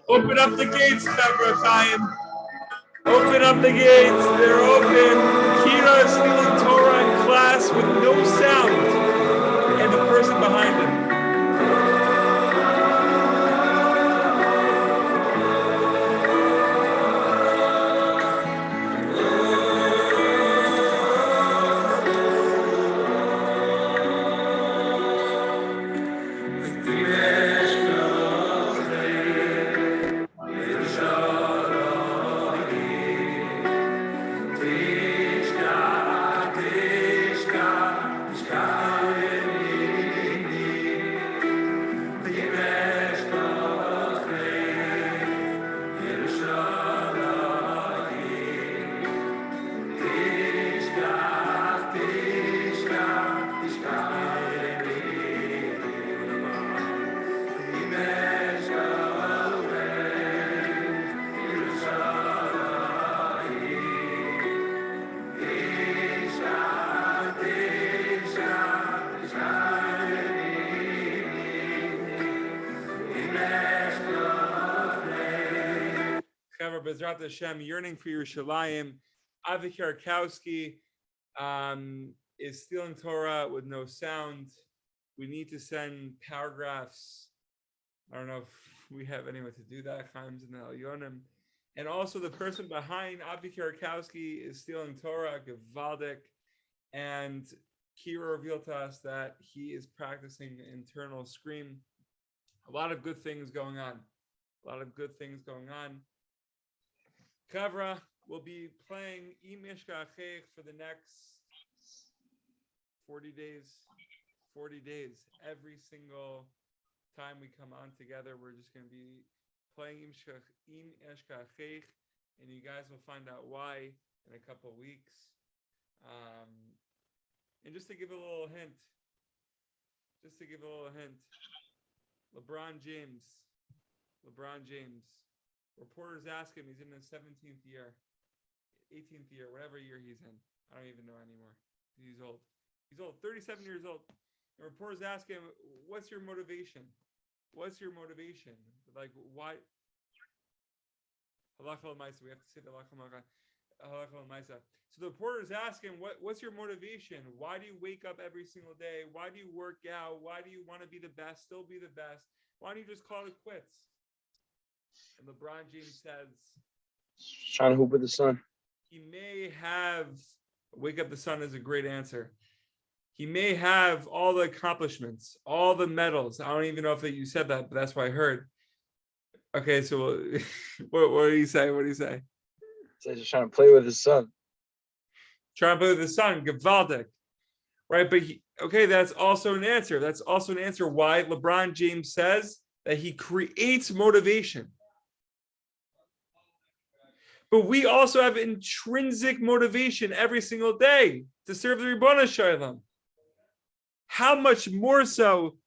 Open up the gates, Chevra Chaim. Open up the gates. They're open. Kira is stealing Torah in class with no sound. And the person behind him. Bezrat Hashem, yearning for Yerushalayim. Avi Kierakowski is stealing Torah with no sound. We need to send paragraphs. I don't know if we have anyone to do that. Chaim's in the Elyonim. And also the person behind Avi Kierakowski is stealing Torah, Gevaldik. And Kira revealed to us that he is practicing internal scream. A lot of good things going on. Chevra will be playing Imishka Achech for the next 40 days. 40 days. Every single time we come on together, we're just going to be playing Imishka Achech, and you guys will find out why in a couple of weeks. And just to give a little hint, LeBron James. Reporters ask him, he's in his 17th year, 18th year, whatever year he's in. I don't even know anymore. He's old, 37 years old. And reporters ask him, what's your motivation? Like, why? Halacha l'maisa. We have to say the halacha l'maisa. So the reporters ask him, what's your motivation? Why do you wake up every single day? Why do you work out? Why do you want to be the best, still be the best? Why don't you just call it quits? And LeBron James says, trying to hoop with the sun. He may have, wake up the sun is a great answer. He may have all the accomplishments, all the medals. I don't even know if you said that, but that's what I heard. Okay, so what do you say? He's just trying to play with his son. Gevaldik. Right, but that's also an answer. That's also an answer why LeBron James says that he creates motivation. But we also have intrinsic motivation every single day to serve the Ribono Shel Olam. How much more so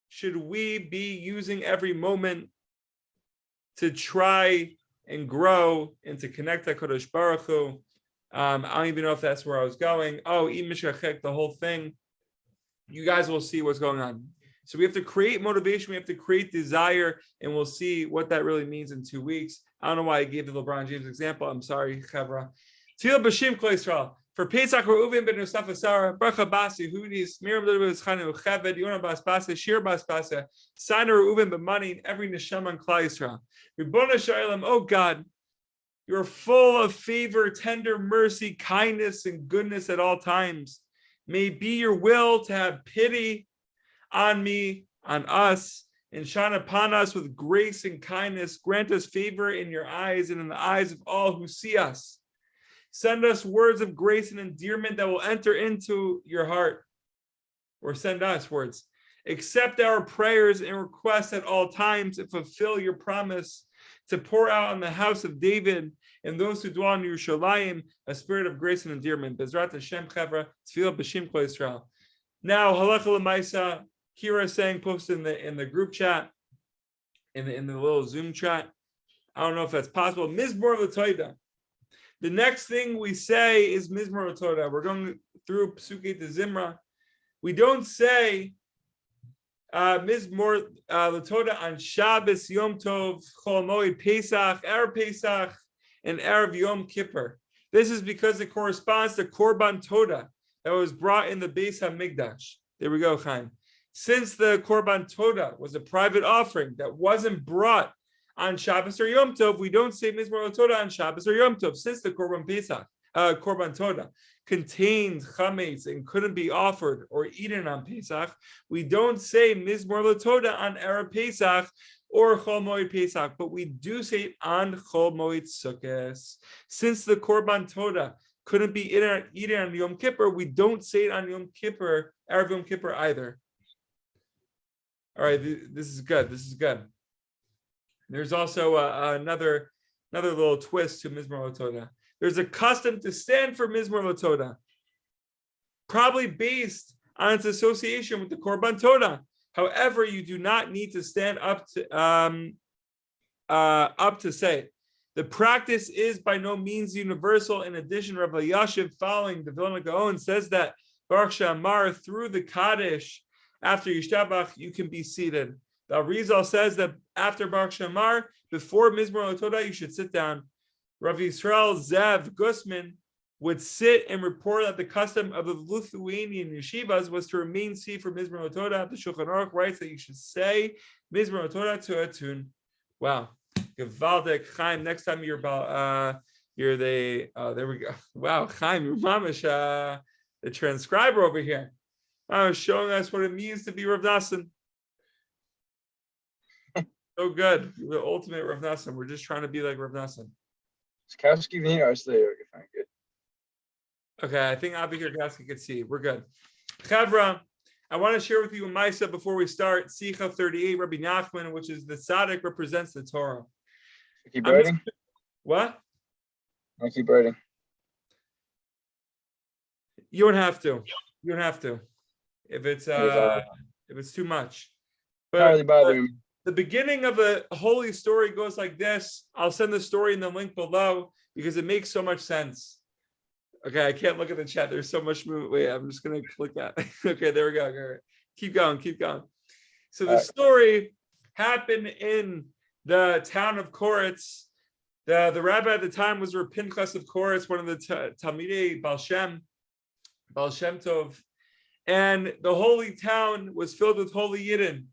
should we be using every moment to try and grow and to connect to HaKadosh Baruch Hu? I don't even know if that's where I was going. Oh, the whole thing. You guys will see what's going on. So we have to create motivation. We have to create desire, and we'll see what that really means in 2 weeks. I don't know why I gave the LeBron James example. I'm sorry, Chevra. Tefillah b'Shem Klal Yisrael. For Pesach, Reuven ben Yosef Asara, Bracha Basi, Hudis, Miriam Lidus Chanu, Chaved, Yonah Bas Basa, Shir Bas Basa, Sign of Reuven ben Money, and every Neshama in Klal Yisrael. Ribono Shel Olam, oh God, you're full of favor, tender mercy, kindness, and goodness at all times. May it be your will to have pity on me, on us, and shine upon us with grace and kindness. Grant us favor in your eyes and in the eyes of all who see us. Send us words of grace and endearment that will enter into your heart. Or send us words. Accept our prayers and requests at all times and fulfill your promise to pour out on the house of David and those who dwell in Yerushalayim a spirit of grace and endearment. Bezrat Hashem Chevra, Tefillah b'Shem Klal Yisrael. Now, halacha l'maisa. Kira is saying, posted in the group chat, in the little Zoom chat. I don't know if that's possible. Mizmor l'Toida. The next thing we say is Mizmor l'Toida. We're going through Psukei Zimra. We don't say Mizmor Latoda on Shabbos, Yom Tov, Chol Moed Pesach, Erev Pesach, and Erev Yom Kippur. This is because it corresponds to Korban Toda that was brought in the Beis HaMikdash. There we go, Chaim. Since the Korban Toda was a private offering that wasn't brought on Shabbos or Yom Tov, we don't say Mizmor Latoda on Shabbos or Yom Tov. Since the Korban Pesach, Korban Toda contained chametz and couldn't be offered or eaten on Pesach, we don't say Mizmor Latoda on Erev Pesach or Chol Moed Pesach, but we do say it on Chol Moed Sukkos. Since the Korban Toda couldn't be eaten on Yom Kippur, we don't say it on Yom Kippur, Erev Yom Kippur either. All right, this is good. This is good. There's also another little twist to Mizmor Latoda. There's a custom to stand for Mizmor Latoda, probably based on its association with the Korban Toda. However, you do not need to stand up to say it. The practice is by no means universal. In addition, Rabbi Yashiv, following the Vilna Gaon, says that Baruch She'amar, through the Kaddish, after Yishtabach, you can be seated. The Arizal says that after Baruch She'amar, before Mizmor Latoda, you should sit down. Rav Yisrael Zev Gusman would sit and report that the custom of the Lithuanian yeshivas was to remain seated for Mizmor Latoda. The Shulchan Aruch writes that you should say Mizmor Latoda to a tune. Wow, Gewaldic Chaim. Next time you're there we go. Wow, Chaim, you're mamish the transcriber over here. Showing us what it means to be Rav Nassan. So good, the ultimate Rav Nassan. We're just trying to be like Rav Nassan. Is Kowski even here? I was there. Okay, fine, good. Okay, I think Abigir Kowski could see. We're good. Chevra, I want to share with you a Maisa before we start. Sichot 38, Rabbi Nachman, which is the Tzaddik represents the Torah. Keep writing. What? I'll keep writing. You don't have to. You don't have to. If it's too much. But the beginning of a holy story goes like this. I'll send the story in the link below because it makes so much sense. Okay, I can't look at the chat. There's so much movement. Wait, I'm just going to click that. Okay, there we go. Right. Keep going. So the story happened in the town of Koretz. The rabbi at the time was Rav Pinchas of Koretz, one of the Talmidei Baal Shem Tov. And the holy town was filled with holy Yidden.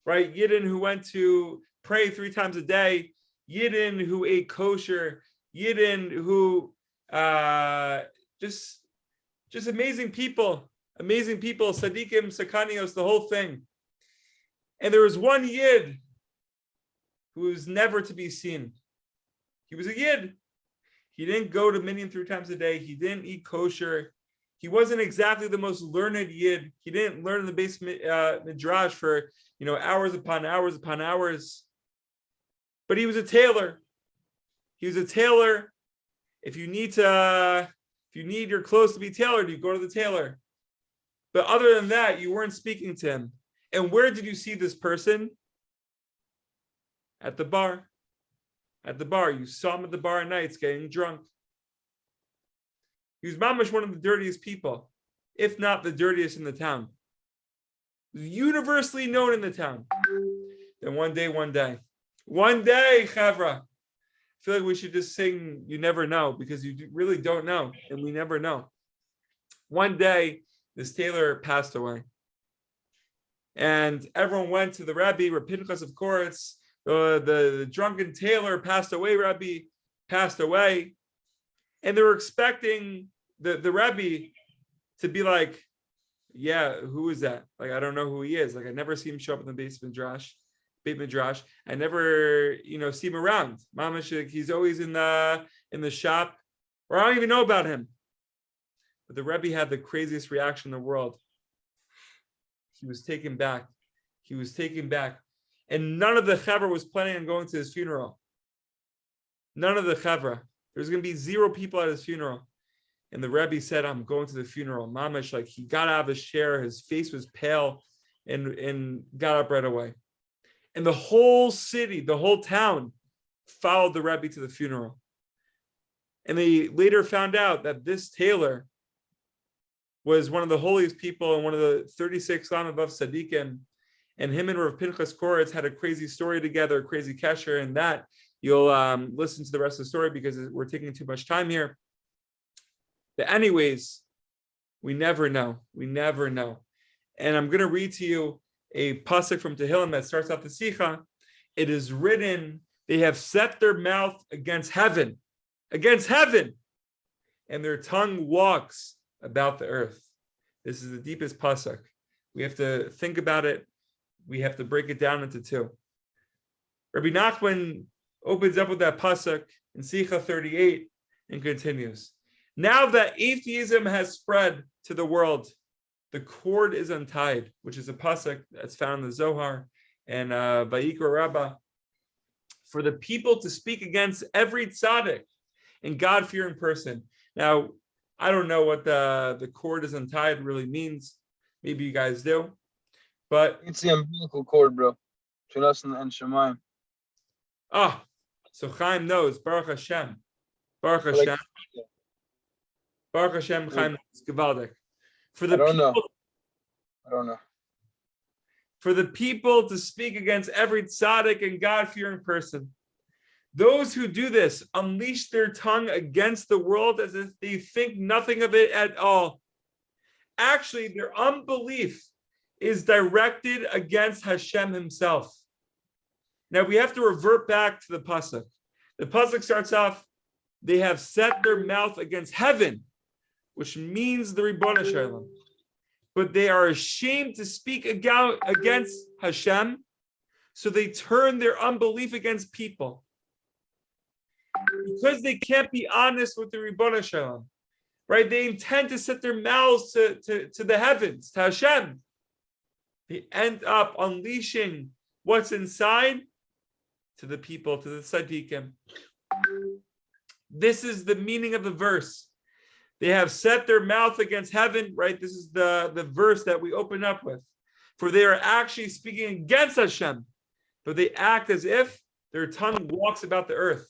Right, Yidden who went to pray 3 times a day, Yidden who ate kosher, Yidden who just amazing people, Tzaddikim, Sakanios, the whole thing. And there was one Yid who was never to be seen. He was a Yid. He didn't go to minyan 3 times a day. He didn't eat kosher. He wasn't exactly the most learned Yid. He didn't learn in the base midrash for hours upon hours upon hours. But he was a tailor. If you need your clothes to be tailored, you go to the tailor. But other than that, you weren't speaking to him. And where did you see this person? At the bar. You saw him at the bar at nights getting drunk. He was mamash one of the dirtiest people, if not the dirtiest in the town. Universally known in the town. Then one day, Chevra. I feel like we should just sing "You Never Know" because you really don't know, and we never know. One day, this tailor passed away, and everyone went to the Rabbi, Rav Pinchas of Koretz. The drunken tailor passed away. Rabbi passed away, and they were expecting the Rabbi to be like, yeah, who is that? Like, I don't know who he is. Like, I never see him show up in the Beit Midrash. I never, see him around. Mamash, he's always in the shop, or I don't even know about him. But the Rebbe had the craziest reaction in the world. He was taken back. And none of the Chevra was planning on going to his funeral. None of the Chevra. There's going to be 0 people at his funeral. And the Rebbe said, I'm going to the funeral. Mamash, like, he got out of his chair, his face was pale, and got up right away. And the whole city, the whole town, followed the Rebbe to the funeral. And they later found out that this tailor was one of the holiest people and one of the 36 Lamav Tzaddikim, and him and Rav Pinchas Koretz had a crazy story together, a crazy kesher, and that you'll listen to the rest of the story because we're taking too much time here. But anyways, we never know. We never know. And I'm going to read to you a pasuk from Tehillim that starts off the Sichot. It is written, they have set their mouth against heaven, and their tongue walks about the earth. This is the deepest pasuk. We have to think about it. We have to break it down into two. Rabbi Nachman opens up with that pasuk in Sichot 38 and continues. Now that atheism has spread to the world, the cord is untied, which is a pasuk that's found in the Zohar and Vayikra Rabbah, for the people to speak against every tzaddik and God-fearing person. Now, I don't know what the cord is untied really means. Maybe you guys do. But It's the umbilical cord, bro. Between us and Shemayim. So Chaim knows. Baruch Hashem. Baruch Hashem. Baruch Hashem, Chaim knows. Gevaldik. For the I don't know. For the people to speak against every tzaddik and God-fearing person. Those who do this unleash their tongue against the world as if they think nothing of it at all. Actually, their unbelief is directed against Hashem himself. Now we have to revert back to the pasuk. The pasuk starts off, they have set their mouth against heaven, which means the Ribbon Shalom. But they are ashamed to speak against Hashem, so they turn their unbelief against people. Because they can't be honest with the Ribbon Shalom, right? They intend to set their mouths to the heavens, to Hashem. They end up unleashing what's inside to the people, to the tzaddikim. This is the meaning of the verse. They have set their mouth against heaven, right? This is the verse that we open up with. For they are actually speaking against Hashem, but they act as if their tongue walks about the earth,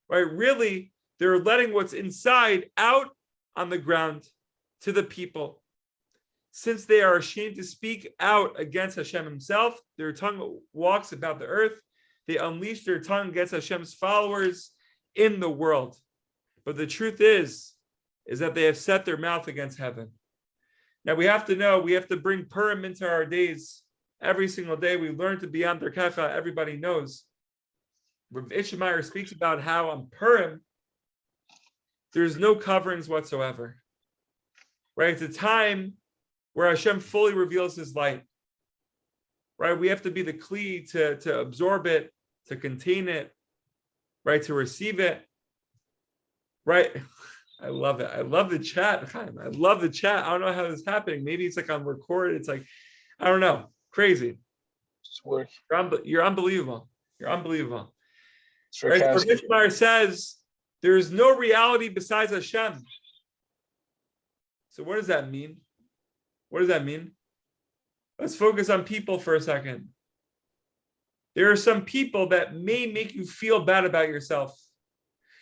right? Really, they're letting what's inside out on the ground to the people. Since they are ashamed to speak out against Hashem himself, their tongue walks about the earth. They unleash their tongue against Hashem's followers in the world. But the truth is that they have set their mouth against heaven. Now we have to know, we have to bring Purim into our days. Every single day we learn to be on Derkecha. Everybody knows. Rav Ishmael speaks about how on Purim, there's no coverings whatsoever. Right? It's a time where Hashem fully reveals his light. Right? We have to be the kli to absorb it, to contain it, right? To receive it. Right? I love it. I love the chat, Chaim. I love the chat. I don't know how this is happening. Maybe it's like on record. It's like, I don't know. Crazy. You're unbelievable. You're unbelievable. Right? So Ishmael says, there is no reality besides Hashem. So what does that mean? What does that mean? Let's focus on people for a second. There are some people that may make you feel bad about yourself.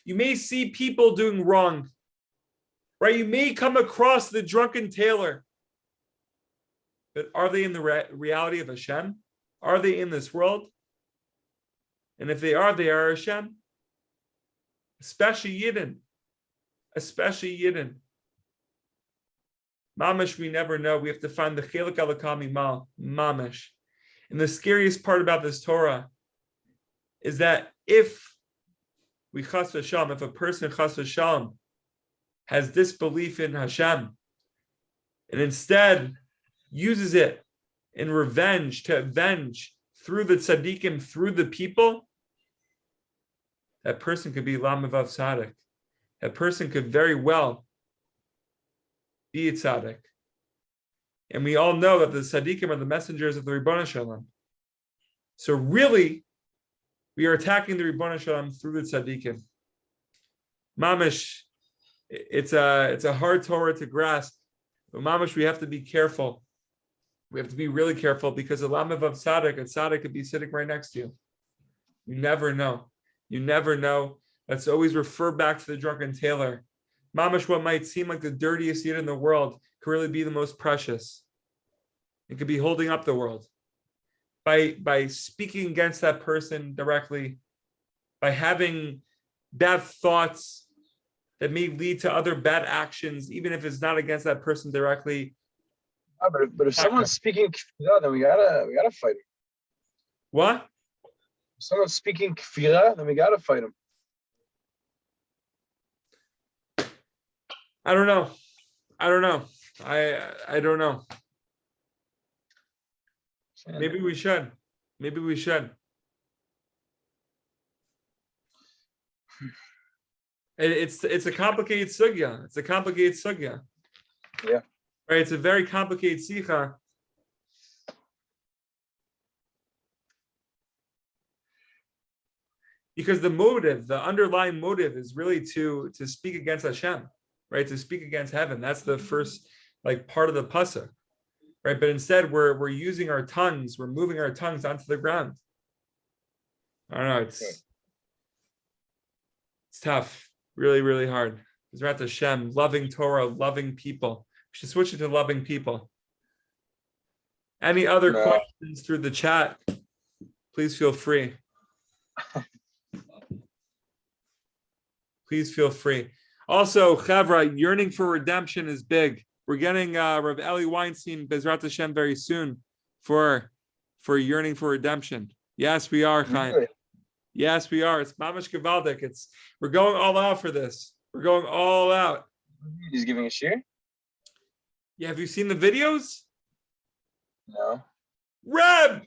You may see people doing wrong, right? You may come across the drunken Tailor. But are they in the reality of Hashem? Are they in this world? And if they are Hashem. Especially Yidden. Especially Yidden. Mamash, we never know. We have to find the chelik alakami mal, mamash. And the scariest part about this Torah is that if we chus v'shalom, if a person chus v'shalom has disbelief in Hashem and instead uses it in revenge to avenge through the tzaddikim, through the people, that person could be lamav tzaddik. That person could very well be a tzaddik. And we all know that the tzaddikim are the messengers of the Ribbon Shalom. So really, we are attacking the Ribbon Shalom through the tzaddikim. Mamish, it's a hard Torah to grasp. But mamish, we have to be careful. We have to be really careful because a lamav of tzaddik, a tzaddik could be sitting right next to you. You never know. You never know. Let's always refer back to the drunken Tailor. Mamash, what might seem like the dirtiest yid in the world, could really be the most precious. It could be holding up the world. By speaking against that person directly, by having bad thoughts that may lead to other bad actions, even if it's not against that person directly. But if someone's speaking kfirah, then we gotta fight him. What? If someone's speaking kfirah, then we gotta fight him. I don't know. I don't know. Maybe we should. It's a complicated sugya. Yeah. Right. It's a very complicated sicha. Because the underlying motive is really to speak against Hashem, right? To speak against heaven. That's the first part of the pasuk. Right, but instead we're using our tongues, we're moving our tongues onto the ground. I don't know, it's tough, really, really hard. Bezrat Hashem, loving Torah, loving people. We should switch it to loving people. Any other questions through the chat? Please feel free. Please feel free. Also, Chevra, yearning for redemption is big. We're getting Rav Eli Weinstein, Bezrat Hashem, very soon for yearning for redemption. Yes, we are, Chaim. Really? Yes, we are. It's mamash gevaldik. We're going all out for this. We're going all out. He's giving a share? Yeah, have you seen the videos? No. Reb,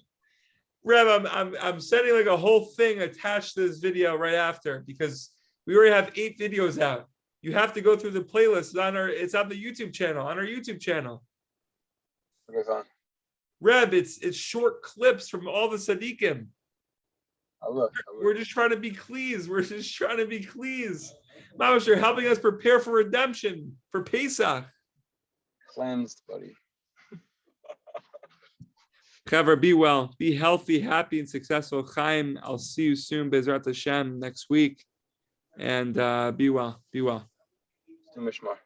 I'm sending a whole thing attached to this video right after because we already have 8 videos out. You have to go through the playlist. It's on the YouTube channel, on our YouTube channel. Okay, fine. Reb, it's short clips from all the tzaddikim. I'll look. We're just trying to be cleas. Mamash, you're helping us prepare for redemption, for Pesach. Cleansed, buddy. Chevra, be well, be healthy, happy, and successful. Chaim, I'll see you soon, Bezrat Hashem, next week. And be well. Mishmar.